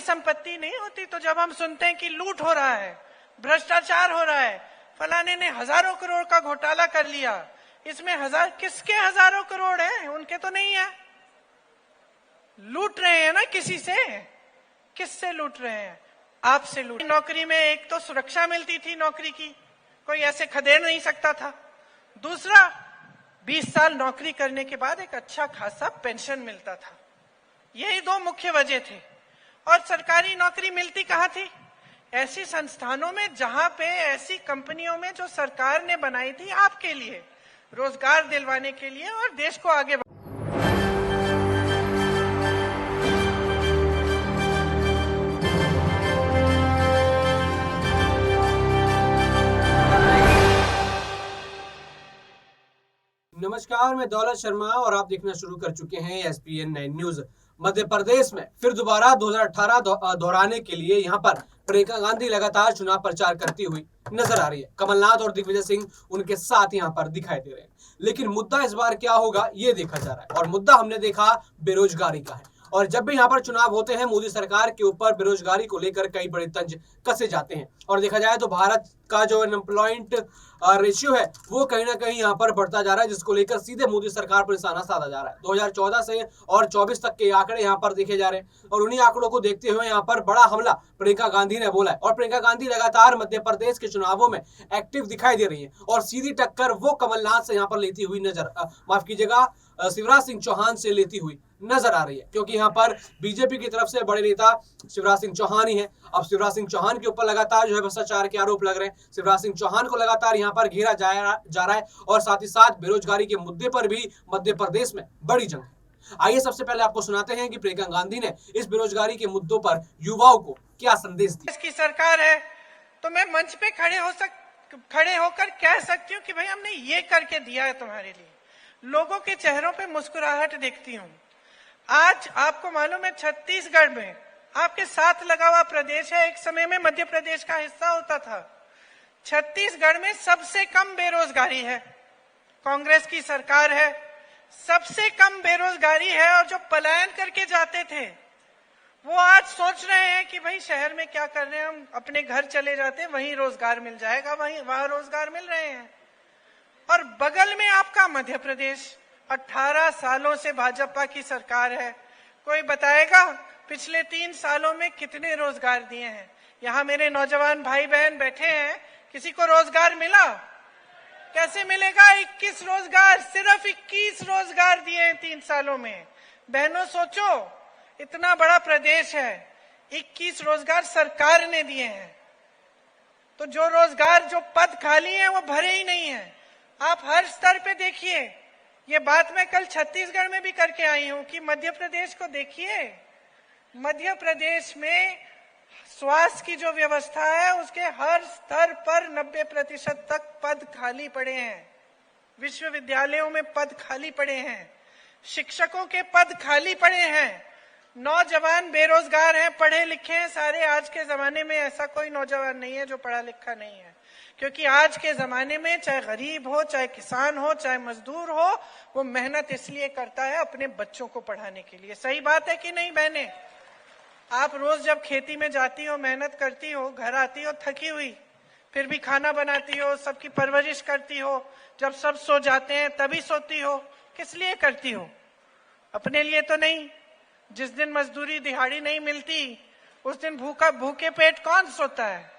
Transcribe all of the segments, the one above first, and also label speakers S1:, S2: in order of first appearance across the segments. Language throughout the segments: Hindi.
S1: संपत्ति नहीं होती। तो जब हम सुनते हैं कि लूट हो रहा है, भ्रष्टाचार हो रहा है, फलाने ने हजारों करोड़ का घोटाला कर लिया, इसमें किसके हजारों करोड़ हैं? उनके तो नहीं है। लूट रहे हैं ना किसी से। किससे लूट रहे हैं? आपसे लूट। नौकरी में एक तो सुरक्षा मिलती थी नौकरी की, कोई ऐसे खदेड़ नहीं सकता था। दूसरा, 20 साल नौकरी करने के बाद एक अच्छा खासा पेंशन मिलता था। यही दो मुख्य वजह थे। और सरकारी नौकरी मिलती कहाँ थी? ऐसी संस्थानों में जहां पे, ऐसी कंपनियों में जो सरकार ने बनाई थी आपके लिए, रोजगार दिलवाने के लिए और देश को आगे।
S2: नमस्कार, मैं दौलत शर्मा और आप देखना शुरू कर चुके हैं एसपीएन 9 न्यूज। मध्य प्रदेश में फिर दोबारा 2018 दोहराने के लिए यहां पर प्रियंका गांधी लगातार चुनाव प्रचार करती हुई नजर आ रही है। कमलनाथ और दिग्विजय सिंह उनके साथ यहां पर दिखाई दे रहे हैं। लेकिन मुद्दा इस बार क्या होगा ये देखा जा रहा है। और मुद्दा हमने देखा बेरोजगारी का है। और जब भी यहाँ पर चुनाव होते हैं, मोदी सरकार के ऊपर बेरोजगारी को लेकर कई बड़े तंज कसे जाते हैं। और देखा जाए तो भारत का जो अनएम्प्लॉयमेंट रेशियो है वो कहीं ना कहीं यहाँ पर बढ़ता जा रहा है, जिसको लेकर सीधे मोदी सरकार पर निशाना साधा जा रहा है। 2014 से और 24 तक के आंकड़े यहाँ पर देखे जा रहे हैं। और उन्हीं आंकड़ों को देखते हुए यहाँ पर बड़ा हमला प्रियंका गांधी ने बोला है। और प्रियंका गांधी लगातार मध्य प्रदेश के चुनावों में एक्टिव दिखाई दे रही है। और सीधी टक्कर वो कमलनाथ से यहाँ पर लेती हुई माफ कीजिएगा, शिवराज सिंह चौहान से लेती हुई नजर आ रही है। क्योंकि यहाँ पर बीजेपी की तरफ से बड़े नेता शिवराज सिंह चौहान ही हैं। अब शिवराज सिंह चौहान के ऊपर लगातार जो है भ्रष्टाचार के आरोप लग रहे हैं। शिवराज सिंह चौहान को लगातार यहाँ पर घेरा जा रहा है। और साथ ही साथ बेरोजगारी के मुद्दे पर भी मध्य प्रदेश में बड़ी जंग है। आइए सबसे पहले आपको सुनाते हैं कि प्रियंका गांधी ने इस बेरोजगारी के मुद्दों पर युवाओं को क्या संदेश दिया।
S1: इसकी सरकार है तो मैं मंच पे खड़े होकर कह सकती हूँ कि भाई हमने ये करके दिया है तुम्हारे लिए। लोगों के चेहरों पे मुस्कुराहट देखती हूँ। आज आपको मालूम है, छत्तीसगढ़ में आपके साथ लगा हुआ प्रदेश है, एक समय में मध्य प्रदेश का हिस्सा होता था। छत्तीसगढ़ में सबसे कम बेरोजगारी है। कांग्रेस की सरकार है, सबसे कम बेरोजगारी है। और जो पलायन करके जाते थे वो आज सोच रहे हैं कि भाई शहर में क्या कर रहे हैं, हम अपने घर चले जाते हैं, वहीं रोजगार मिल जाएगा, वहां रोजगार मिल रहे हैं। और बगल में आपका मध्य प्रदेश, 18 सालों से भाजपा की सरकार है। कोई बताएगा पिछले 3 सालों में कितने रोजगार दिए हैं? यहाँ मेरे नौजवान भाई बहन बैठे हैं, किसी को रोजगार मिला? कैसे मिलेगा? 21 रोजगार, सिर्फ 21 रोजगार दिए हैं 3 सालों में। बहनों सोचो, इतना बड़ा प्रदेश है, 21 रोजगार सरकार ने दिए हैं। तो जो रोजगार, जो पद खाली है वो भरे ही नहीं है। आप हर स्तर पे देखिए। ये बात मैं कल छत्तीसगढ़ में भी करके आई हूं कि मध्य प्रदेश को देखिए। मध्य प्रदेश में स्वास्थ्य की जो व्यवस्था है उसके हर स्तर पर 90% तक पद खाली पड़े हैं। विश्वविद्यालयों में पद खाली पड़े हैं, शिक्षकों के पद खाली पड़े हैं। नौजवान बेरोजगार हैं, पढ़े लिखे हैं सारे। आज के जमाने में ऐसा कोई नौजवान नहीं है जो पढ़ा लिखा नहीं है। क्योंकि आज के जमाने में चाहे गरीब हो, चाहे किसान हो, चाहे मजदूर हो, वो मेहनत इसलिए करता है अपने बच्चों को पढ़ाने के लिए। सही बात है कि नहीं बहनें? आप रोज जब खेती में जाती हो, मेहनत करती हो, घर आती हो थकी हुई, फिर भी खाना बनाती हो, सबकी परवरिश करती हो। जब सब सो जाते हैं तभी सोती हो। किस लिए करती हो? अपने लिए तो नहीं। जिस दिन मजदूरी दिहाड़ी नहीं मिलती उस दिन भूखे पेट कौन सोता है?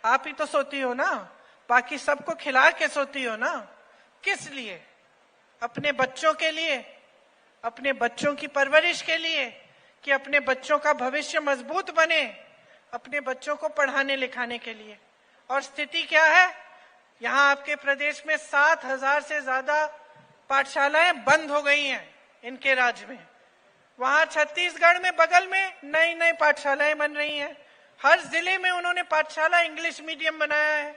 S1: आप ही तो सोती हो ना। बाकी सबको खिला के सोती हो ना। किस लिए? अपने बच्चों के लिए, अपने बच्चों की परवरिश के लिए, कि अपने बच्चों का भविष्य मजबूत बने, अपने बच्चों को पढ़ाने लिखाने के लिए। और स्थिति क्या है? यहाँ आपके प्रदेश में 7,000 से ज्यादा पाठशालाएं बंद हो गई हैं इनके राज्य में। वहां छत्तीसगढ़ में बगल में नई नई पाठशालाएं बन रही हैं। हर जिले में उन्होंने पाठशाला इंग्लिश मीडियम बनाया है।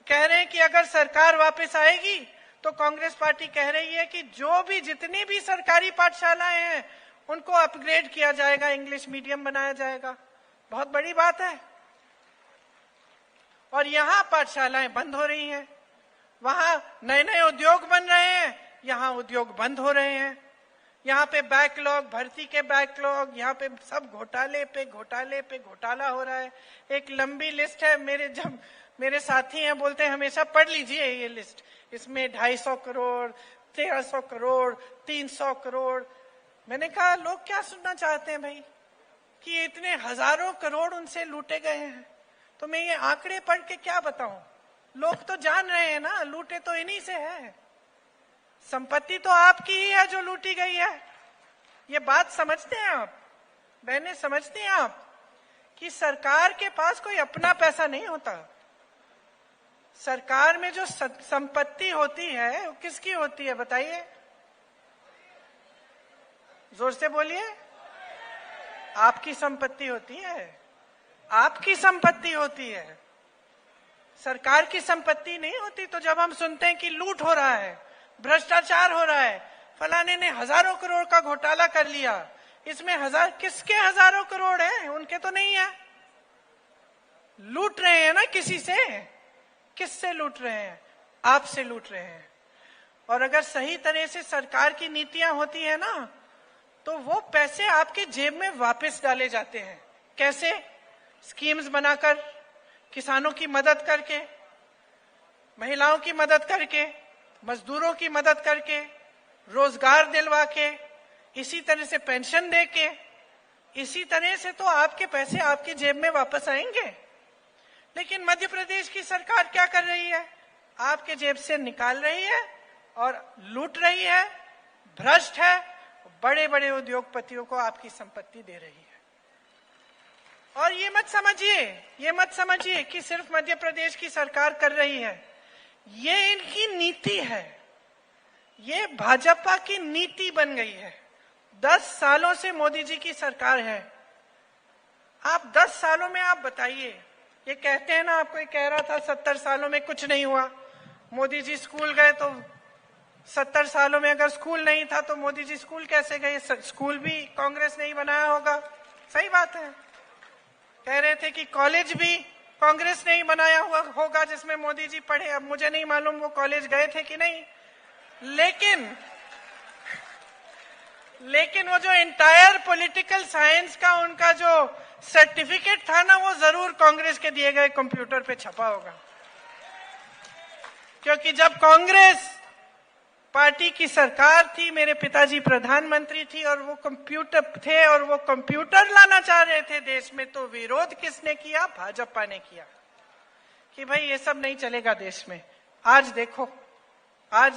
S1: कह रहे हैं कि अगर सरकार वापस आएगी तो कांग्रेस पार्टी कह रही है कि जितनी भी सरकारी पाठशालाएं हैं उनको अपग्रेड किया जाएगा, इंग्लिश मीडियम बनाया जाएगा। बहुत बड़ी बात है। और यहाँ पाठशालाएं बंद हो रही हैं, वहां नए नए उद्योग बन रहे हैं, यहाँ उद्योग बंद हो रहे हैं। यहाँ पे बैकलॉग, भर्ती के बैकलॉग, यहाँ पे सब घोटाले पे घोटाले पे घोटाला हो रहा है। एक लंबी लिस्ट है। जब मेरे साथी हैं बोलते हैं हमेशा पढ़ लीजिए ये लिस्ट, इसमें 250 करोड़, 1300 करोड़, 300 करोड़। मैंने कहा लोग क्या सुनना चाहते हैं भाई, कि इतने हजारों करोड़ उनसे लूटे गए हैं। तो मैं ये आंकड़े पढ़ के क्या बताऊं? लोग तो जान रहे हैं ना, लूटे तो इन्हीं से है। संपत्ति तो आपकी ही है जो लूटी गई है। ये बात समझते हैं आप बहने, समझते हैं आप कि सरकार के पास कोई अपना पैसा नहीं होता। सरकार में जो संपत्ति होती है वो किसकी होती है बताइए, जोर से बोलिए। आपकी संपत्ति होती है, आपकी संपत्ति होती है, सरकार की संपत्ति नहीं होती। तो जब हम सुनते हैं कि लूट हो रहा है, भ्रष्टाचार हो रहा है, फलाने ने हजारों करोड़ का घोटाला कर लिया, इसमें किसके हजारों करोड़ हैं? उनके तो नहीं है। लूट रहे हैं ना किसी से। किससे लूट रहे हैं? आपसे लूट रहे हैं। और अगर सही तरह से सरकार की नीतियां होती है ना, तो वो पैसे आपके जेब में वापस डाले जाते हैं। कैसे? स्कीम्स बनाकर, किसानों की मदद करके, महिलाओं की मदद करके, मजदूरों की मदद करके, रोजगार दिलवा के, इसी तरह से पेंशन दे के, इसी तरह से तो आपके पैसे आपकी जेब में वापस आएंगे। लेकिन मध्य प्रदेश की सरकार क्या कर रही है? आपके जेब से निकाल रही है और लूट रही है, भ्रष्ट है, बड़े बड़े उद्योगपतियों को आपकी संपत्ति दे रही है। और ये मत समझिए कि सिर्फ मध्य प्रदेश की सरकार कर रही है। ये इनकी नीति है, ये भाजपा की नीति बन गई है। 10 सालों से मोदी जी की सरकार है। आप 10 सालों में आप बताइए, ये कहते हैं ना, आपको कह रहा था 70 सालों में कुछ नहीं हुआ। मोदी जी स्कूल गए तो 70 सालों में अगर स्कूल नहीं था तो मोदी जी स्कूल कैसे गए? स्कूल भी कांग्रेस ने ही बनाया होगा। सही बात है। कह रहे थे कि कॉलेज भी कांग्रेस ने ही बनाया हुआ होगा जिसमें मोदी जी पढ़े। अब मुझे नहीं मालूम वो कॉलेज गए थे कि नहीं, लेकिन वो जो एंटायर पॉलिटिकल साइंस का उनका जो सर्टिफिकेट था ना, वो जरूर कांग्रेस के दिए गए कंप्यूटर पे छपा होगा। क्योंकि जब कांग्रेस पार्टी की सरकार थी, मेरे पिताजी प्रधानमंत्री थी और वो कंप्यूटर थे और वो कंप्यूटर लाना चाह रहे थे देश में, तो विरोध किसने किया? भाजपा ने किया कि भाई ये सब नहीं चलेगा देश में। आज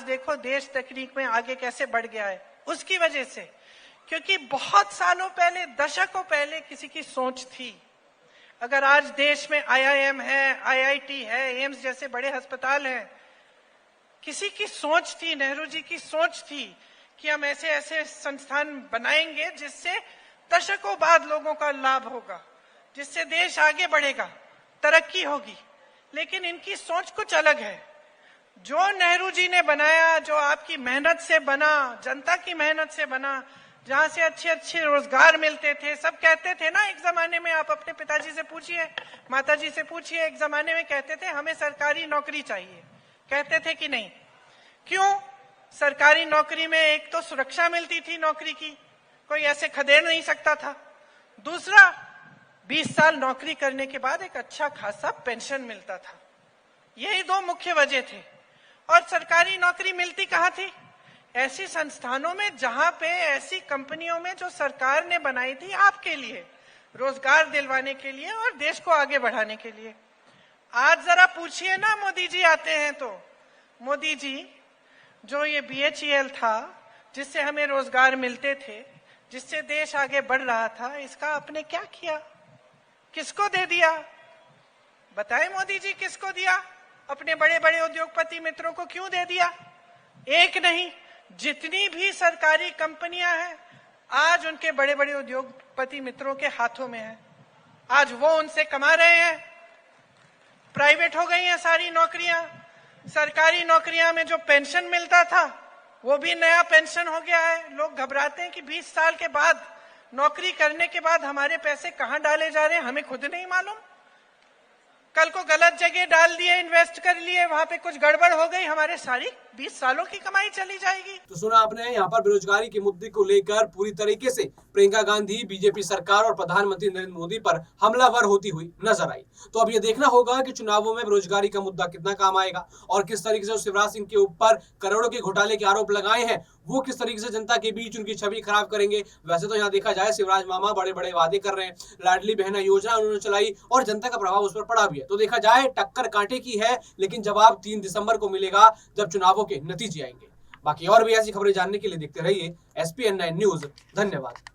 S1: देखो देश तकनीक में आगे कैसे बढ़ गया है। उसकी वजह से, क्योंकि बहुत सालों पहले, दशकों पहले किसी की सोच थी। अगर आज देश में IIM है, IIT है, एम्स जैसे बड़े अस्पताल हैं, किसी की सोच थी, नेहरू जी की सोच थी कि हम ऐसे ऐसे संस्थान बनाएंगे जिससे दशकों बाद लोगों का लाभ होगा, जिससे देश आगे बढ़ेगा, तरक्की होगी। लेकिन इनकी सोच कुछ अलग है। जो नेहरू जी ने बनाया, जो आपकी मेहनत से बना, जनता की मेहनत से बना, जहां से अच्छे अच्छे रोजगार मिलते थे। सब कहते थे ना एक जमाने में, आप अपने पिताजी से पूछिए, माताजी से पूछिए, एक जमाने में कहते थे हमें सरकारी नौकरी चाहिए। कहते थे कि नहीं? क्यों? सरकारी नौकरी में एक तो सुरक्षा मिलती थी नौकरी की, कोई ऐसे खदेड़ नहीं सकता था। दूसरा, 20 साल नौकरी करने के बाद एक अच्छा खासा पेंशन मिलता था। यही 2 मुख्य वजह थे। और सरकारी नौकरी मिलती कहाँ थी? ऐसी संस्थानों में, जहां पे, ऐसी कंपनियों में जो सरकार ने बनाई थी आपके लिए, रोजगार दिलवाने के लिए और देश को आगे बढ़ाने के लिए। आज जरा पूछिए ना, मोदी जी आते हैं तो, मोदी जी जो ये BHEL था, जिससे हमें रोजगार मिलते थे, जिससे देश आगे बढ़ रहा था, इसका आपने क्या किया? किसको दे दिया? बताएं मोदी जी, किसको दिया? अपने बड़े बड़े उद्योगपति मित्रों को क्यों दे दिया? एक नहीं, जितनी भी सरकारी कंपनियां हैं आज उनके बड़े बड़े उद्योगपति मित्रों के हाथों में है। आज वो उनसे कमा रहे हैं। प्राइवेट हो गई हैं सारी नौकरियां। सरकारी नौकरियां में जो पेंशन मिलता था वो भी नया पेंशन हो गया है। लोग घबराते हैं कि 20 साल के बाद, नौकरी करने के बाद हमारे पैसे कहां डाले जा रहे हैं, हमें खुद नहीं मालूम। कल को गलत जगह डाल दिए, इन्वेस्ट कर लिए, वहां पे कुछ गड़बड़ हो गई, हमारे सारी 20 सालों की कमाई चली जाएगी।
S2: तो सुना आपने, यहाँ पर बेरोजगारी के मुद्दे को लेकर पूरी तरीके से प्रियंका गांधी बीजेपी सरकार और प्रधानमंत्री नरेंद्र मोदी पर हमलावर होती हुई नजर आई। तो अब ये देखना होगा कि चुनावों में बेरोजगारी का मुद्दा कितना काम आएगा और किस तरीके से शिवराज सिंह के ऊपर करोड़ों के घोटाले के आरोप लगाए हैं वो किस तरीके से जनता के बीच उनकी छवि खराब करेंगे। वैसे तो यहाँ देखा जाए शिवराज मामा बड़े बड़े वादे कर रहे हैं, लाडली बहना योजना उन्होंने चलाई और जनता का प्रभाव उस पर पड़ा भी है। तो देखा जाए टक्कर कांटे की है, लेकिन जवाब 3 दिसंबर को मिलेगा जब चुनावों के नतीजे आएंगे। बाकी और भी ऐसी खबरें जानने के लिए देखते रहिए SPN9 न्यूज। धन्यवाद।